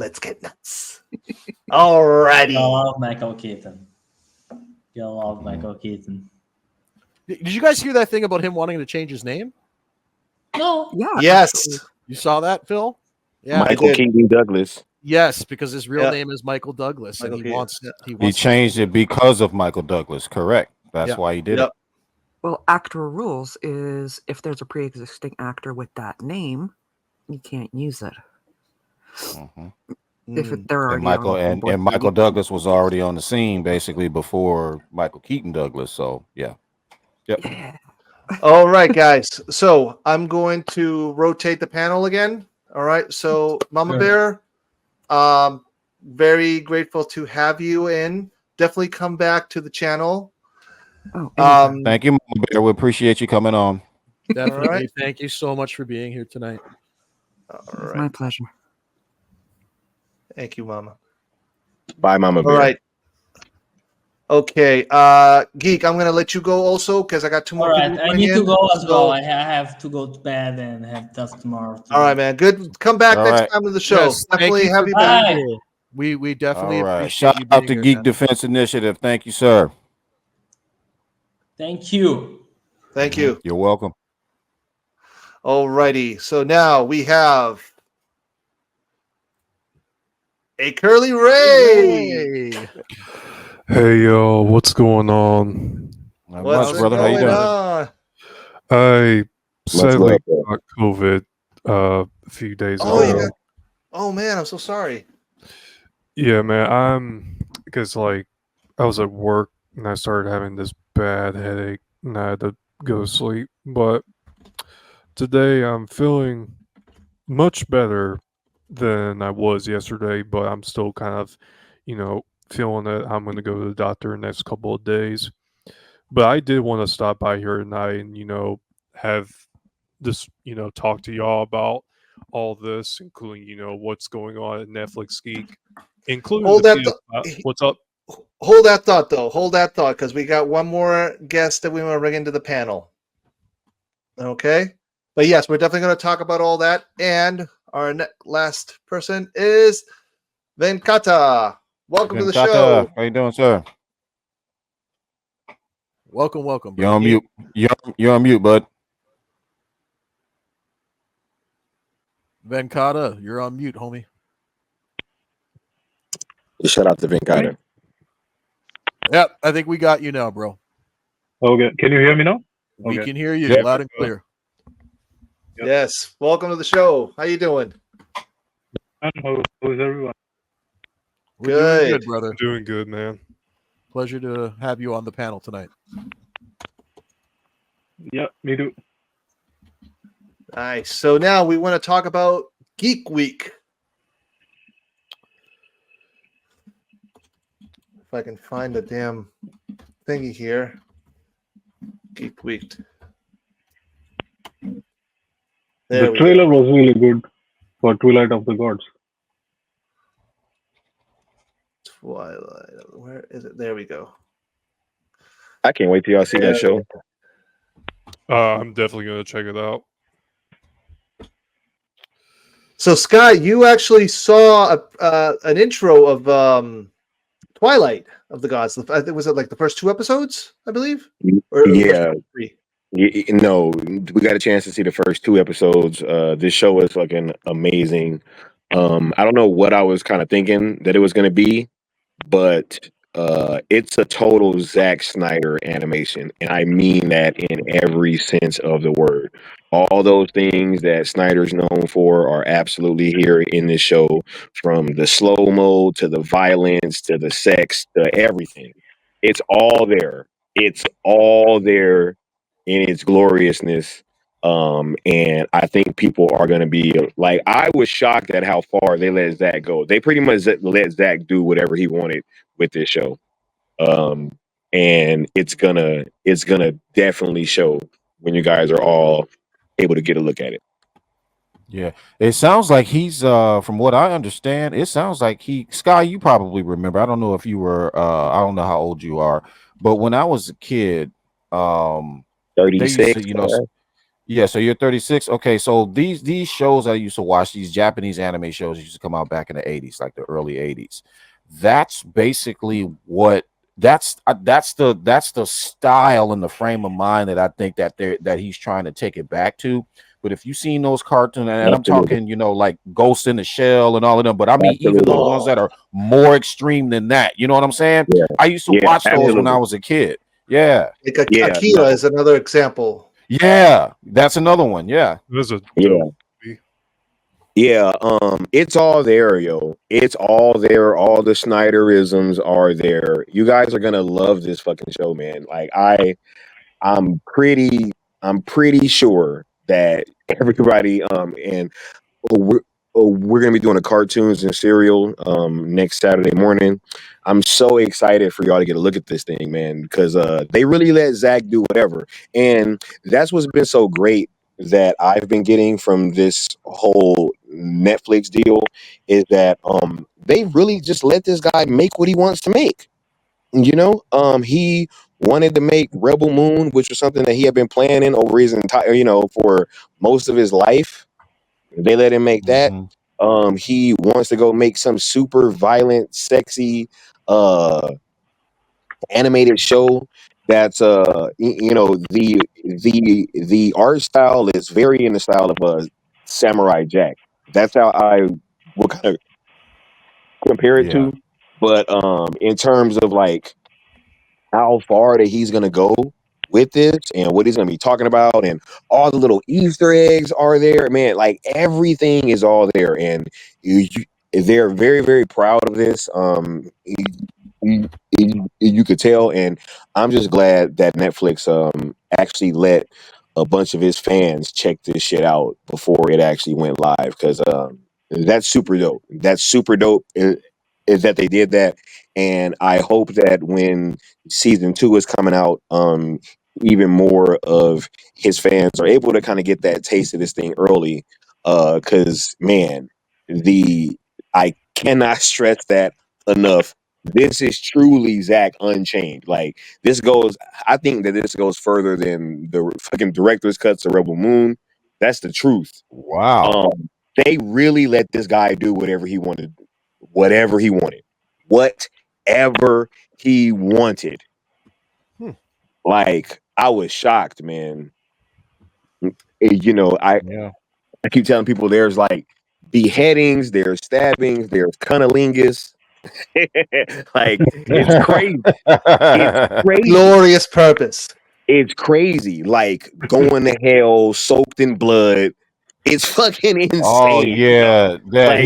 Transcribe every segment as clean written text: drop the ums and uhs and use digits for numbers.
let's get nuts. Alrighty. You love Michael Keaton. You love Michael Keaton. Did you guys hear that thing about him wanting to change his name? No. Yeah. Yes. You saw that, Phil? Yeah. Michael Keaton Douglas. Yes, because his real name is Michael Douglas, Michael and Keaton. He changed it because of Michael Douglas. Correct. That's why he did it. Well, actor rules is if there's a pre-existing actor with that name, you can't use it. If they're already and Michael Douglas was already on the scene basically before Michael Keaton Douglas. So yeah. Yeah. All right, guys. So I'm going to rotate the panel again. All right. So Mama Bear, very grateful to have you in. Definitely come back to the channel. Thank you, Mama Bear. We appreciate you coming on. Definitely. Right. Thank you so much for being here tonight. All right. My pleasure. Thank you, Mama. Bye, Mama Bear. All right. Okay. Geek, I'm gonna let you go also because I got two more. All right, people I coming need to in. go as So- well. I have to go to bed and have task tomorrow. All right, man. Good. Come back All next right. time to the show. Yes, thank Definitely you have for you back. Bye. being here. We definitely All right. appreciate Shout you out being to here, Geek man. Defense Initiative. Thank you, sir. Thank you. Thank you. You're welcome. All righty. So now we have a Curly Ray. Hey. Hey yo, what's going on? Not What's much, brother. How you going doing? on? I sadly love, bro. got COVID a few days Oh, you ago. got. Oh man, I'm so sorry. Yeah, man. Because like I was at work and I started having this bad headache and I had to go to sleep. But today I'm feeling much better than I was yesterday, but I'm still kind of, feeling that I'm going to go to the doctor in the next couple of days. But I did want to stop by here tonight and, have this, talk to y'all about all this, including, what's going on at Netflix Geek, including Hold the that what's up? Hold that thought, though. Hold that thought, because we got one more guest that we want to bring into the panel. Okay? But yes, we're definitely going to talk about all that. And our last person is Venkata. Welcome to the show. How you doing, sir? Welcome. You're on mute. You're on mute, bud. Venkata, you're on mute, homie. Shout out to Venkata. Yep, I think we got you now, bro. Okay, can you hear me now? We Okay. can hear you Yep. loud and clear. Yep. Yes. Welcome to the show. How you doing? And how is everyone? We're doing Good. good, brother. Doing good, man. Pleasure to have you on the panel tonight. Yeah, me too. Nice. So now we want to talk about Geek Week. If I can find the damn thingy here. Geek Week. There The we trailer was really good for Twilight of the Gods. Twilight. Where is it? There we go. I can't wait till y'all see that show. I'm definitely going to check it out. So, Sky, you actually saw an intro of Twilight of the Gods. I think was it like the first 2 episodes, I believe? Or Yeah. 3? No, we got a chance to see the first 2 episodes. This show is fucking amazing. I don't know what I was kind of thinking that it was going to be, but it's a total Zack Snyder animation, and I mean that in every sense of the word. All those things that Snyder's known for are absolutely here in this show, from the slow-mo to the violence to the sex to everything. It's all there. It's all there in its gloriousness. And I think people are going to be like, I was shocked at how far they let Zach go. They pretty much let Zach do whatever he wanted with this show. And it's gonna definitely show when you guys are all able to get a look at it. Yeah, it sounds like he's from what I understand, it sounds like Sky, you probably remember. I don't know if you were I don't know how old you are, but when I was a kid, they used 36. to, Yeah, so you're 36. Okay, so these shows I used to watch, these Japanese anime shows that used to come out back in the 80s, like the early 80s. That's basically what that's the style and the frame of mind that I think that he's trying to take it back to. But if you've seen those cartoons, and I'm Absolutely. talking, like Ghost in the Shell and all of them, but I mean even the Absolutely. ones that are more extreme than that. You know what I'm saying? Yeah. I used to Yeah, watch those when I absolutely. was a kid. Yeah. Like Yeah, Akira no. is another example. Yeah, that's another one. Yeah. There's a Yeah. dope movie. Yeah, it's all there, yo. It's all there. All the Snyderisms are there. You guys are gonna love this fucking show, man. Like I'm pretty sure that everybody and we're, we're gonna be doing a cartoons and cereal next Saturday morning. I'm so excited for y'all to get a look at this thing, man, because they really let Zach do whatever, and that's what's been so great that I've been getting from this whole Netflix deal is that they really just let this guy make what he wants to make. He wanted to make Rebel Moon, which was something that he had been planning over his entire, for most of his life. They let him make that. Mhm. He wants to go make some super violent, sexy, animated show. That's the art style is very in the style of Samurai Jack. That's how I would kind of compare it Yeah. to. But in terms of like how far that he's gonna go with this and what he's gonna be talking about and all the little Easter eggs are there, man. Like everything is all there, and they're very, very proud of this. You could tell, and I'm just glad that Netflix actually let a bunch of his fans check this shit out before it actually went live because that's super dope. That's super dope. Is that they did that, and I hope that when season 2 is coming out, even more of his fans are able to kind of get that taste of this thing early. Because man, I cannot stress that enough. This is truly Zach Unchained. Like I think that this goes further than the fucking director's cuts of Rebel Moon. That's the truth. Wow. They really let this guy do whatever he wanted, whatever he wanted. Hmm. Like I was shocked, man. Yeah. I keep telling people there's like beheadings, there's stabbings, there's cunnilingus. Like it's crazy. It's crazy. Glorious purpose. It's crazy. Like going to hell soaked in blood. It's fucking Oh insane. yeah, that Like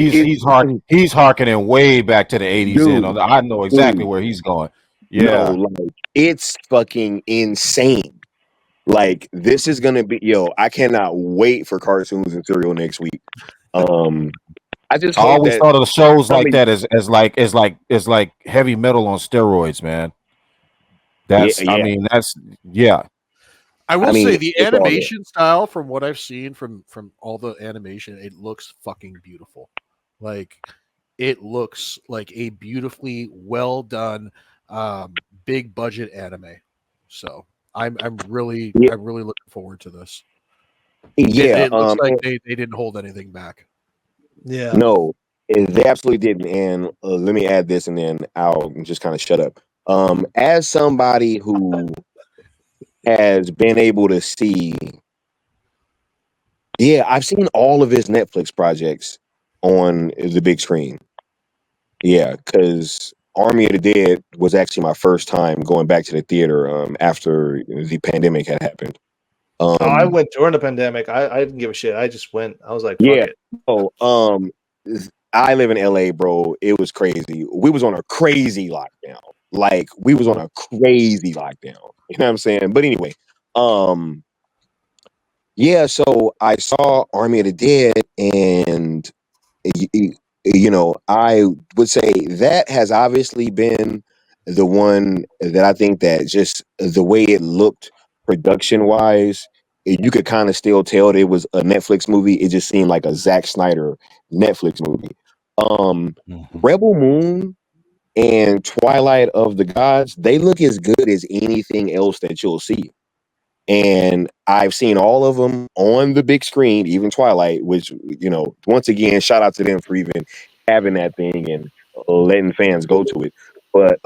he's harkening way back to the 80s. dude, I know exactly dude. where he's going. No, Yeah. like it's fucking insane. Like this is gonna be I cannot wait for cartoons and cereal next week. I just I hope always that thought of the shows like somebody that as like heavy metal on steroids, man. I yeah. mean, yeah. I will I mean say the it's all there. animation style, from what I've seen from all the animation, it looks fucking beautiful. Like it looks like a beautifully well done, big budget anime. So I'm really Yeah, looking forward to this. yeah. It looks like they didn't hold anything back. Yeah. No, they absolutely didn't. And let me add this, and then I'll just kind of shut up. As somebody who has been able to see, yeah, I've seen all of his Netflix projects on the big screen. Yeah, because Army of the Dead was actually my first time going back to the theater after the pandemic had happened. Oh, I Um, went during the pandemic. I didn't give a shit. I just went. I was like, fuck yeah. it. Oh, I live in LA, bro. It was crazy. We was on a crazy lockdown. Like we was on a crazy lockdown. You know what I'm saying? But anyway, um, yeah. So I saw Army of the Dead, and y- y- I would say that has obviously been the one that I think that just the way it looked production wise, you could kind of still tell that it was a Netflix movie. It just seemed like a Zack Snyder Netflix movie. Mhm. Rebel Moon and Twilight of the Gods, they look as good as anything else that you'll see. and I've seen all of them on the big screen, even Twilight, which, you know, once again, shout out to them for even having that thing and letting fans go to it. But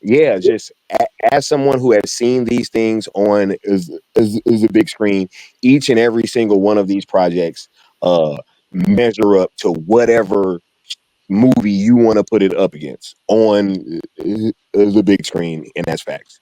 yeah, just as someone who has seen these things on is a big screen, each and every single one of these projects measure up to whatever movie you want to put it up against on the big screen, and that's facts.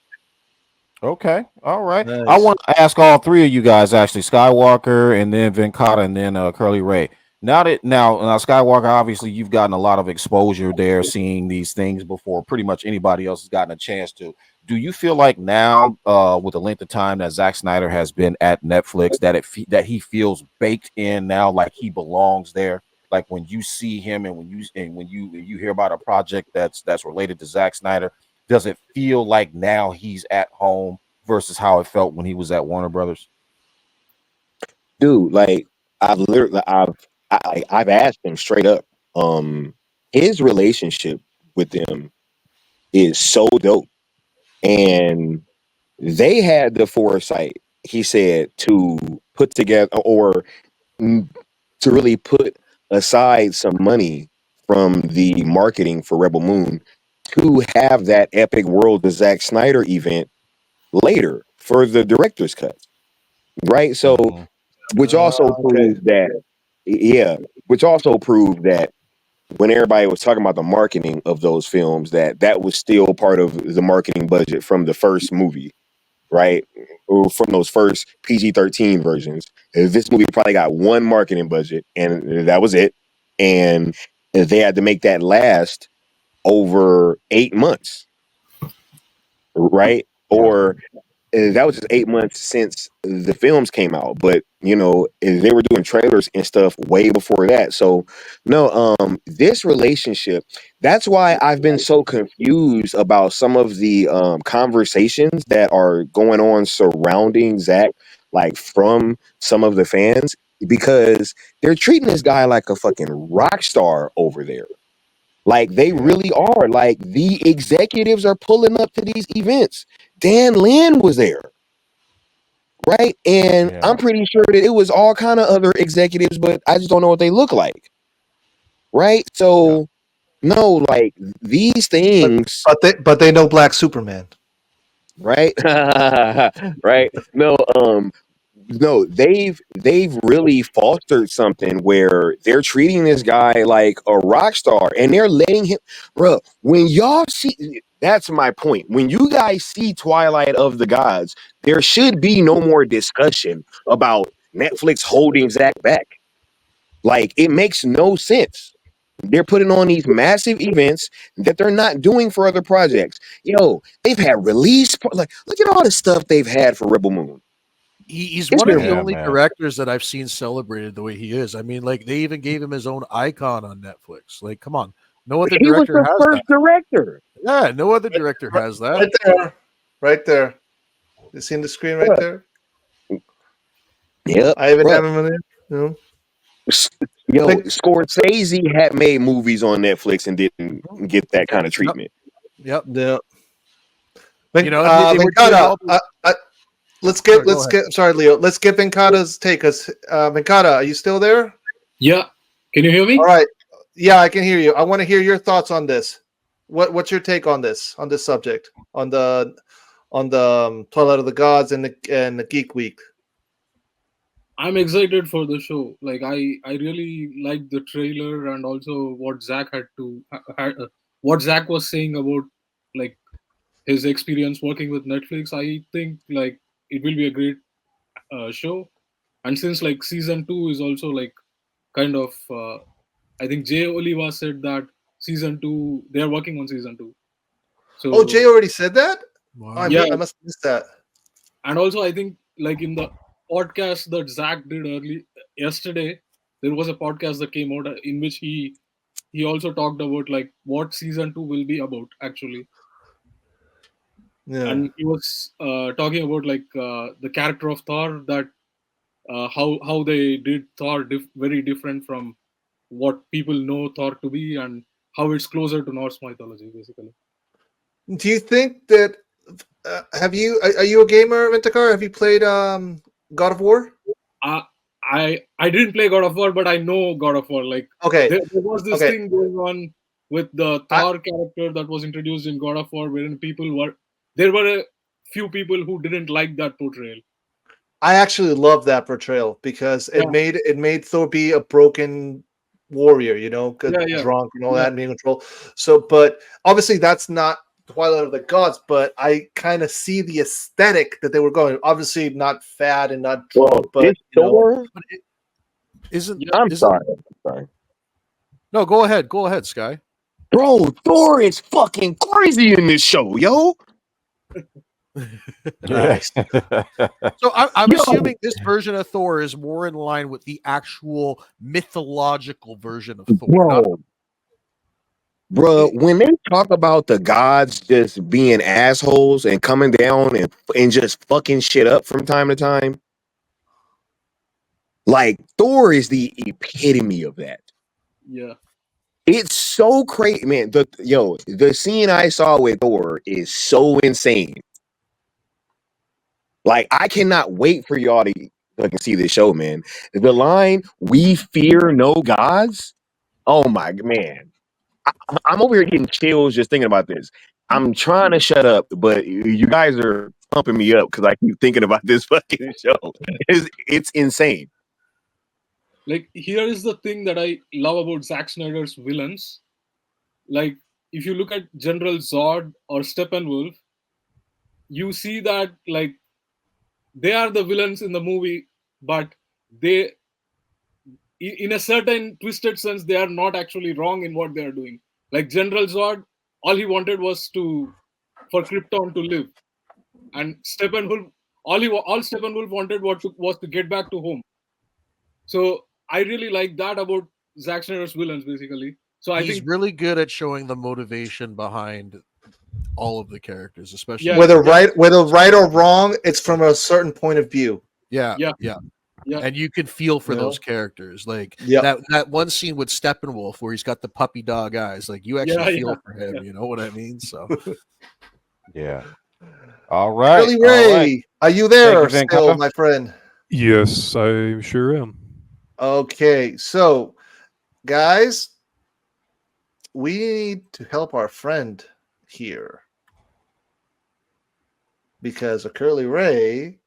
Okay, all right. I Nice. want to ask all three of you guys actually, Skywalker, and then Venkata, and then Curly Ray. Now Skywalker, obviously you've gotten a lot of exposure there, seeing these things before pretty much anybody else has gotten a chance to. Do you feel like now, with the length of time that Zack Snyder has been at Netflix, that he feels baked in now, like he belongs there? Like when you see him, and when you hear about a project that's related to Zack Snyder, does it feel like now he's at home versus how it felt when he was at Warner Brothers? Dude, like I've asked him straight up. His relationship with them is so dope, and they had the foresight, he said, to put together or to really put aside some money from the marketing for Rebel Moon to have that epic World of Zack Snyder event later for the director's cut, right? So, Mhm. which also Okay. proved that, yeah, which also proved that when everybody was talking about the marketing of those films, that was still part of the marketing budget from the first movie, right? Or from those first PG-13 versions. This movie probably got one marketing budget, and that was it. And they had to make that last over 8 months, right? Yeah. Or that was just 8 months since the films came out. But you know, they were doing trailers and stuff way before that. So no, this relationship, that's why I've been so confused about some of the conversations that are going on surrounding Zach, like from some of the fans, because they're treating this guy like a fucking rock star over there. Like they Yeah. really are. Like the executives are pulling up to these events. Dan Lin was there, right? And Yeah. I'm pretty sure that it was all kind of other executives, but I just don't know what they look like, right? Yeah. So no, like these But things, but they know Black Superman. right? Right? No, no, they've really fostered something where they're treating this guy like a rock star, and they're letting him, bro. When y'all see, that's my point. When you guys see Twilight of the Gods, there should be no more discussion about Netflix holding Zach back. Like it makes no sense. They're putting on these massive events that they're not doing for other projects. Yo, they've had like look at all the stuff they've had for Rebel Moon. He's It's one of the been Yeah, only man. directors that I've seen celebrated the way he is. I mean, like they even gave him his own icon on Netflix. Like, come on, no other he was director the has first that. director. Yeah, no other director has that. Right there. Right there. You seen the screen right there? Yep, I even bro. have him in there. You know? Yo, Think- Scorsese had made movies on Netflix and didn't get that kind of Yep, treatment. yep. yeah. You know, they were doing Venkata, all those. Sorry, go ahead. sorry, Leo. Let's get Venkata's take. Venkata, are you still there? Yeah. Can you hear me? All right. Yeah, I can hear you. I want to hear your thoughts on this. What's your take on this subject on the Twilight of the Gods and the Geek Week? I'm excited for the show. Like I really liked the trailer and also what Zach what Zach was saying about like his experience working with Netflix. I think like it will be a great show. And since like season 2 is also like kind of I think Jay Oliva said that season 2 they are working on season 2. Oh, Jay So already said that. Oh, Wow. yeah, I must have missed that. and also I think like in the podcast that Zach did yesterday, there was a podcast that came out in which he also talked about like what season 2 will be about actually, Yeah. and he was talking about like the character of Thor, that how they did Thor very different from what people know Thor to be, and how it's closer to Norse mythology basically. Do you think that Have you? Are you a gamer, Vintakar? Have you played God of War? I didn't play God of War, but I know God of War. Like Okay. there was this Okay. thing going on with the Thor character that was introduced in God of War, wherein there were a few people who didn't like that portrayal. I actually love that portrayal because Yeah. it made Thor be a broken warrior, you know, Yeah. drunk and all Yeah. that, and being in control. So, but obviously that's not Twilight of the Gods, but I kind of see the aesthetic that they were going. Obviously, not fat and not drunk, Well, but this Thor. Isn't Yeah. I'm isn't sorry. no? Go ahead, Sky. Bro, Thor is fucking crazy in this show, yo. Nice. So I'm Yo. assuming this version of Thor is more in line with the actual mythological version of Thor. not- Bro, when they talk about the gods just being assholes and coming down and just fucking shit up from time to time, like Thor is the epitome of that. Yeah. It's so crazy, man. The scene I saw with Thor is so insane. Like, I cannot wait for y'all to fucking see this show, man. The line, "We fear no gods." Oh my man. I'm over here getting chills just thinking about this. I'm trying to shut up, but you guys are pumping me up because I keep thinking about this fucking show. It's insane. Like here is the thing that I love about Zack Snyder's villains. Like if you look at General Zod or Steppenwolf, you see that like they are the villains in the movie, but they, in a certain twisted sense, they are not actually wrong in what they are doing. Like General Zod, all he wanted was for Krypton to live, and Steppenwolf, all Steppenwolf wanted was to get back to home. So I really like that about Zack Snyder's villains, basically. So I He's think really good at showing the motivation behind all of the characters, especially Yeah. whether right or wrong, it's from a certain point of view. Yeah. Yeah. And you can feel for You know? those characters. Like Yeah. that one scene with Steppenwolf where he's got the puppy dog eyes. Like you actually feel for him, yeah. you know what I mean? So Yeah. All right. Curly all Ray, right. are you there Thank you, still, Vancouver. my friend? Yes, I sure am. Okay, so guys, we need to help our friend here because a Curly Ray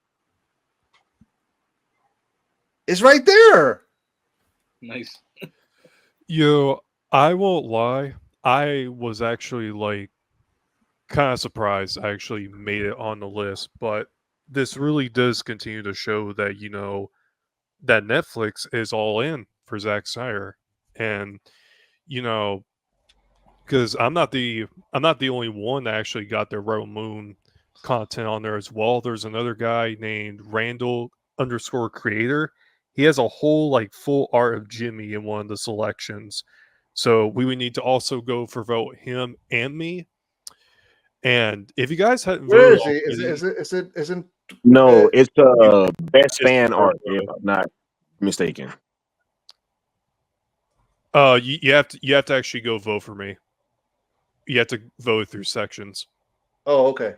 is right there. Nice. Yo, I won't lie. I was actually like kind of surprised I actually made it on the list, but this really does continue to show that, you know, that Netflix is all in for Zack Snyder. And, you know, because I'm not the only one that actually got their Rebel Moon content on there as well. There's another guy named Randall_creator. He has a whole like full art of Jimmy in one of the selections. So we would need to also go for vote him and me. And if you guys hadn't Where voted is he? already, Isn't No, it's best It's fan the art, third, if I'm not mistaken. you have to actually go vote for me. You have to vote through sections. Oh, okay.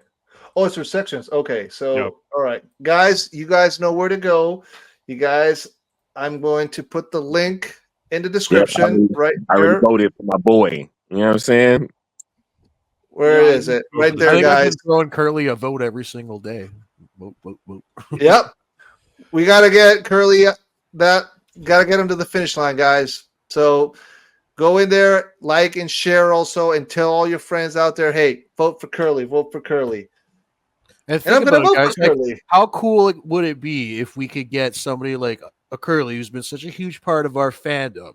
Oh, it's through sections. Okay, so Yep. all right, guys, you guys know where to go. You guys, I'm going to put the link in the description right I already here. voted for my boy. You know what I'm saying? Where Yeah, is it? go Right for there, I think I've guys. been throwing Curly a vote every single day. Vote, vote, vote. Yep. We got to get Curly got to get him to the finish line, guys. So go in there, like and share also, and tell all your friends out there, hey, vote for Curly, vote for Curly. And And I'm think going to about it, vote guys. for Like, Curly. how cool would it be if we could get somebody like a Curly who's been such a huge part of our fandom,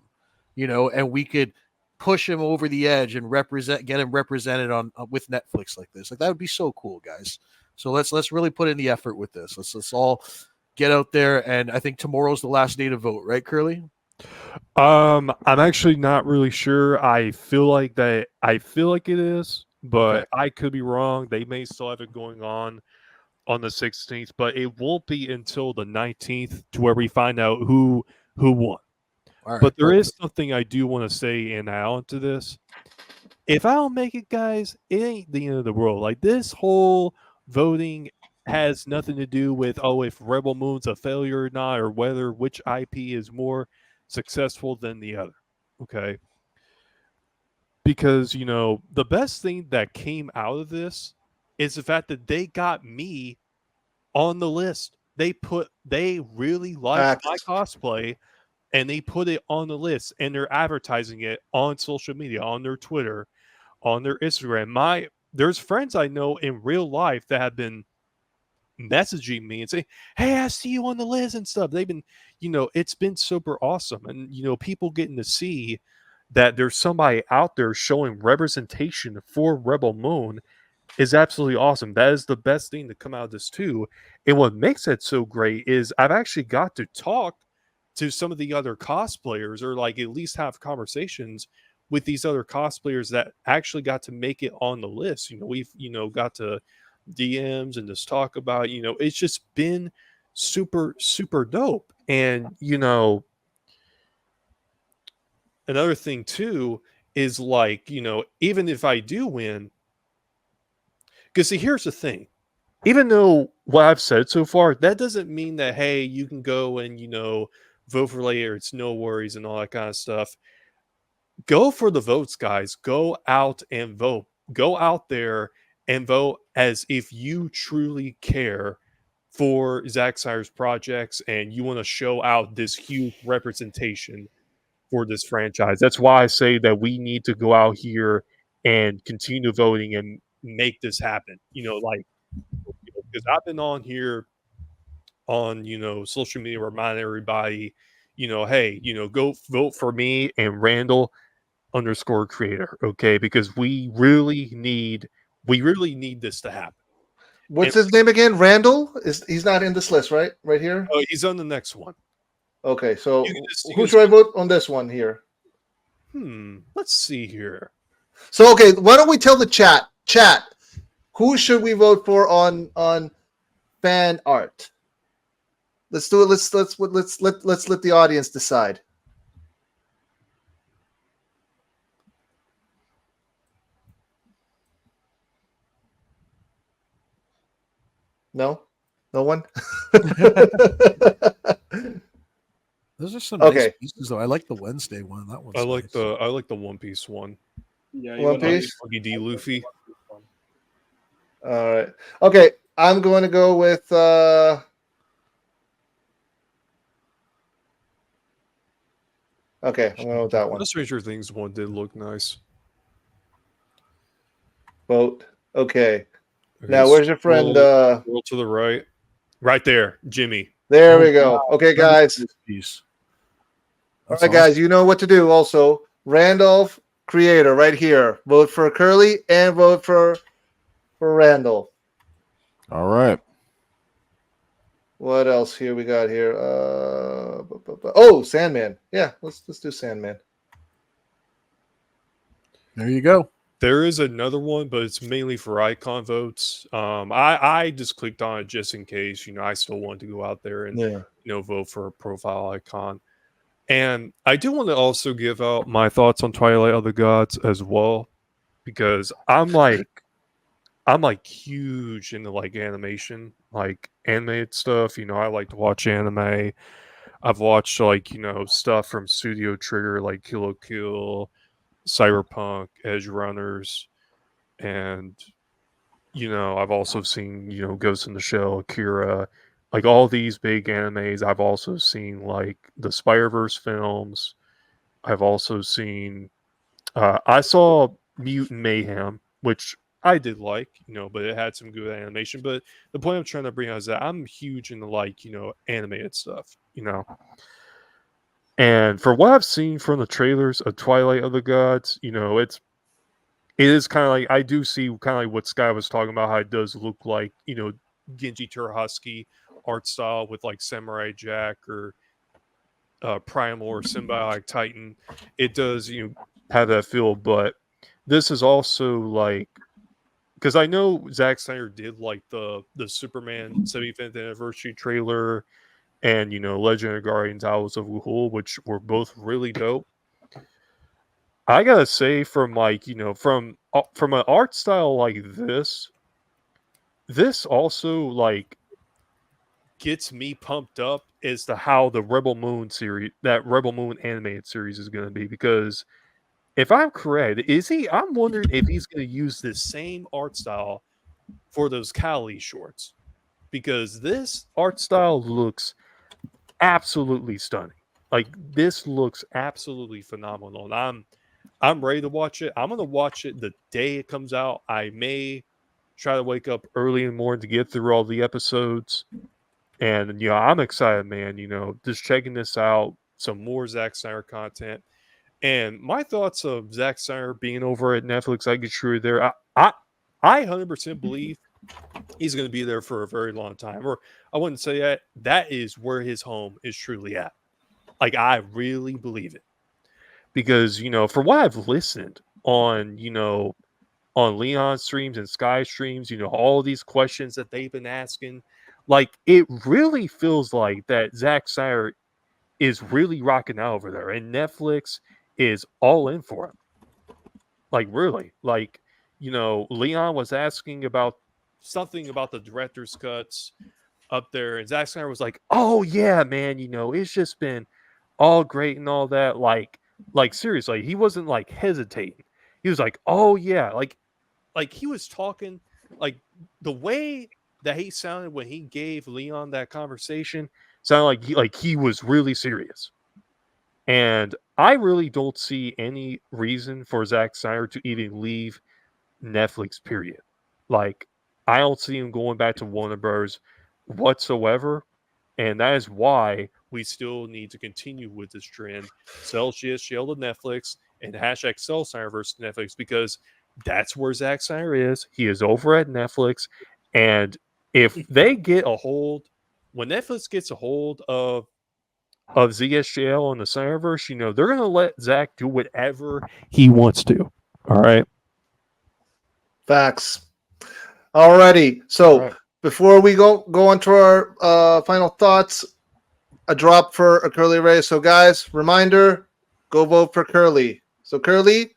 you know, and we could push him over the edge and get him represented on with Netflix like this. Like that would be so cool, guys. So let's really put in the effort with this. Let's all get out there, and I think tomorrow's the last day to vote, right, Curly? I'm actually not really sure. I feel like it is, but Okay. I could be wrong. They may still have it going on the 16th, but it won't be until the 19th to where we find out who won. All right. But there is something I do want to say and add on to this. If I don't make it, guys, it ain't the end of the world. Like this whole voting has nothing to do with if Rebel Moon's a failure or not, or whether which IP is more successful than the other. Okay. Because, the best thing that came out of this is the fact that they got me on the list. They really liked my cosplay and they put it on the list and they're advertising it on social media, on their Twitter, on their Instagram. There's friends I know in real life that have been messaging me and say, "Hey, I see you on the list and stuff." They've been, it's been super awesome. And, people getting to see that there's somebody out there showing representation for Rebel Moon is absolutely awesome. That is the best thing to come out of this too. And what makes it so great is I've actually got to talk to some of the other cosplayers, or like at least have conversations with these other cosplayers that actually got to make it on the list. We've, got to DMs and just talk about, it's just been super, super dope. And, another thing too is like, even if I do win, because see, here's the thing. Even though what I've said so far, that doesn't mean that, hey, you can go and, vote for later. It's no worries and all that kind of stuff. Go for the votes, guys. Go out and vote. Go out there and vote as if you truly care for Zack Snyder's projects and you want to show out this huge representation for this franchise. That's why I say that we need to go out here and continue voting and make this happen. Because I've been on here on, social media reminding everybody, hey, go vote for me and Randall _creator. Okay. Because we really need this to happen. What's his name again? Randall? He's not in this list, right? Right here? Oh, he's on the next one. Okay, so You can who should I vote on this one here? Let's see here. So okay, why don't we tell the chat? Chat, who should we vote for on fan art? Let's do it. Let's let the audience decide. No one. Those are some Okay. nice pieces, though. I like the Wednesday one. That one's I like nice. the One Piece one. Yeah, One even I- Piece? Buggy D Luffy. All right. Okay, I'm going to go with okay, I'm going to go with that one. The Stranger Things one did look nice. Vote. Okay. Okay, Now where's your friend scroll to the right. Right there, Jimmy. there we go. Okay, guys. Piece. All right, guys, you know what to do. Also, Randolph Creator right here. Vote for Curly and vote for Randall. All right. What else here we got here? Oh, Sandman. Yeah, let's do Sandman. There you go. There is another one, but it's mainly for icon votes. I just clicked on it just in case. I still want to go out there and vote for a profile icon. And I do want to also give out my thoughts on Twilight of the Gods as well, because I'm like huge into like animation, like animated stuff. I like to watch anime. I've watched like stuff from Studio Trigger, like Kill la Kill, Cyberpunk, Edge Runners, and I've also seen Ghost in the Shell, Akira, like all these big animes. I've also seen like the Spider-Verse films. I've also seen I saw Mutant Mayhem, which I did like, but it had some good animation. But the point I'm trying to bring out is that I'm huge into like animated stuff, And for what I've seen from the trailers of Twilight of the Gods, it is kind of like, I do see kind of like what Sky was talking about, how it does look like, Genji Turahusky art style with like Samurai Jack or Primal or Symbiotic Titan. It does, have that feel, but this is also like, because I know Zack Snyder did like the Superman 75th anniversary trailer and Legend of Guardians Owls of Wuhul, which were both really dope. I gotta say, from like from an art style like this, this also like gets me pumped up as to how the Rebel Moon series, that Rebel Moon animated series, is going to be, because if I'm correct, I'm wondering if he's going to use this same art style for those Kali shorts, because this art style looks absolutely stunning. Like, this looks absolutely phenomenal, and I'm ready to watch it. I'm going to watch it the day it comes out. I may try to wake up early in the morning to get through all the episodes. And, I'm excited, man, just checking this out, some more Zack Snyder content. And my thoughts of Zack Snyder being over at Netflix, I get true there. I 100% believe he's going to be there for a very long time. Or I wouldn't say that. That is where his home is truly at. Like, I really believe it. Because, for what I've listened on, on Leon streams and Sky streams, all these questions that they've been asking, like, it really feels like that Zack Snyder is really rocking out over there, and Netflix is all in for him. Like, really. Like, Leon was asking about something about the director's cuts up there, and Zack Snyder was like, "Oh yeah, man, it's just been all great and all that." Like seriously, he wasn't like hesitating. He was like, "Oh yeah," like he was talking, like the way that he sounded when he gave Leon that conversation sounded like he was really serious. And I really don't see any reason for Zack Snyder to even leave Netflix, period. Like, I don't see him going back to Warner Bros. Whatsoever. And that is why we still need to continue with this trend. Sell GSGL to Netflix and hashtag sell Snyder versus Netflix, because that's where Zack Snyder is. He is over at Netflix. And if they get a hold, when Netflix gets a hold of ZSJL and the Snyderverse, they're going to let Zach do whatever he wants to. All right. Facts. Alrighty. So Right. before we go on to our final thoughts, a drop for a Curly Ray. So guys, reminder, go vote for Curly. So Curly,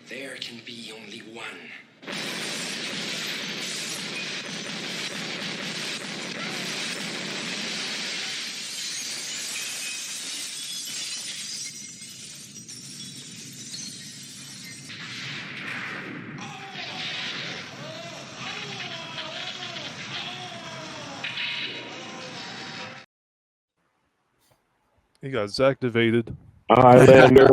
There can be only one. He got Zactivated. Highlander.